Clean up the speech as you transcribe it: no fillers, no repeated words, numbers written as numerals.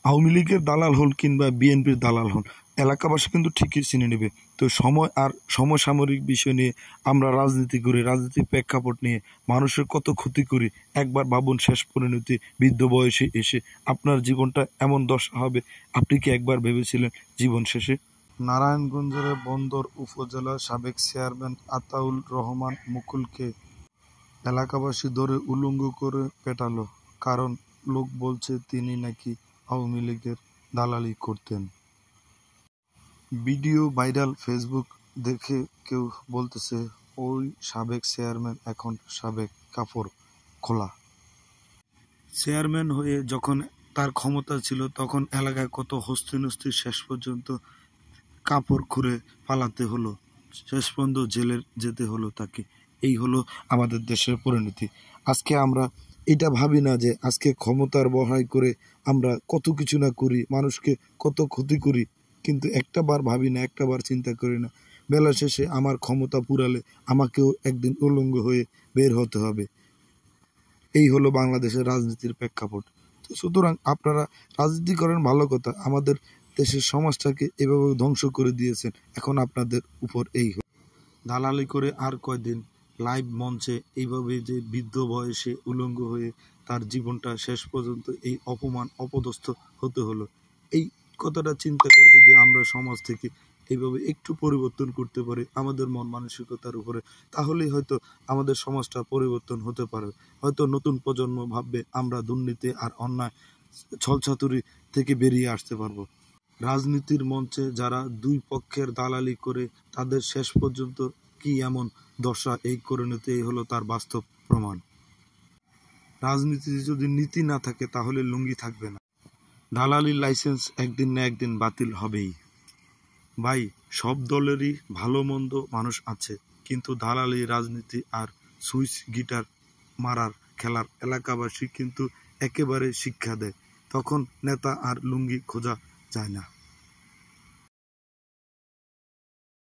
আওয়ামী লীগের দালাল হন কিংবা বিএনপির দালাল হন, এলাকাবাসী কিন্তু ঠিকই চিনে নেবে। তো সমসাময়িক বিষয় নিয়ে আমরা রাজনীতি করি, রাজনীতির প্রেক্ষাপট নিয়ে মানুষের কত ক্ষতি করি। একবার ভাবুন, শেষ পরিণতি বৃদ্ধ বয়সে এসে আপনার জীবনটা এমন দশা হবে, আপনি কি একবার ভেবেছিলেন জীবন শেষে? নারায়ণগঞ্জের বন্দর উপজেলার সাবেক চেয়ারম্যান আতাউর রহমান মুকুলকে এলাকাবাসী ধরে উলঙ্গ করে পেটালো, কারণ লোক বলছে তিনি নাকি আওয়ামী লীগের দালালি করতেন। ভিডিও ভাইরাল, ফেসবুক দেখে কেউ বলতেছে ওই সাবেক চেয়ারম্যান এখন সাবেক কাপড় খোলা। চেয়ারম্যান হয়ে যখন তার ক্ষমতা ছিল তখন এলাকায় কত হস্তিনস্তি, শেষ পর্যন্ত কাপড় খুলে পালাতে হলো, শেষ পর্যন্ত জেলে যেতে হলো তাকে। এই হলো আমাদের দেশের পরিণতি। আজকে আমরা এটা ভাবি না যে আজকে ক্ষমতার বড়াই করে আমরা কত কিছু না করি, মানুষকে কত ক্ষতি করি, কিন্তু একটা বার ভাবি না, একটা বার চিন্তা করি না বেলা শেষে আমার ক্ষমতা পুরালে আমাকেও একদিন উলঙ্গ হয়ে বের হতে হবে। এই হলো বাংলাদেশের রাজনীতির প্রেক্ষাপট। তো সুতরাং আপনারা রাজনীতি করেন ভালো কথা, আমাদের দেশের সমাজটাকে এভাবে ধ্বংস করে দিয়েছেন, এখন আপনাদের উপর এই দালালি করে আর কয়দিন লাইভ মঞ্চে এইভাবে যে বৃদ্ধ বয়সে উলঙ্গ হয়ে তার জীবনটা শেষ পর্যন্ত এই অপমান অপদস্থ হতে হলো। এই কথাটা চিন্তা করে যদি আমরা সমাজ থেকে এইভাবে একটু পরিবর্তন করতে পারি আমাদের মন মানসিকতার উপরে, তাহলেই হয়তো আমাদের সমাজটা পরিবর্তন হতে পারে। হয়তো নতুন প্রজন্ম ভাববে আমরা দুর্নীতি আর অন্যায় ছলচাতুরি থেকে বেরিয়ে আসতে পারবো। রাজনীতির মঞ্চে যারা দুই পক্ষের দালালি করে তাদের শেষ পর্যন্ত কি এমন দশা, এই পরিণতি এই হলো তার বাস্তব প্রমাণ। রাজনীতিতে যদি নীতি না থাকে তাহলে লুঙ্গি থাকবে না। দালালির লাইসেন্স একদিন না একদিন বাতিল হবেই। ভাই, সব দলেরই ভালো মন্দ মানুষ আছে, কিন্তু দালালি রাজনীতি আর সুইচ গিটার মারার খেলার এলাকাবাসী কিন্তু একেবারে শিক্ষা দেয়। তখন নেতা আর লুঙ্গি খোঁজা যায় না।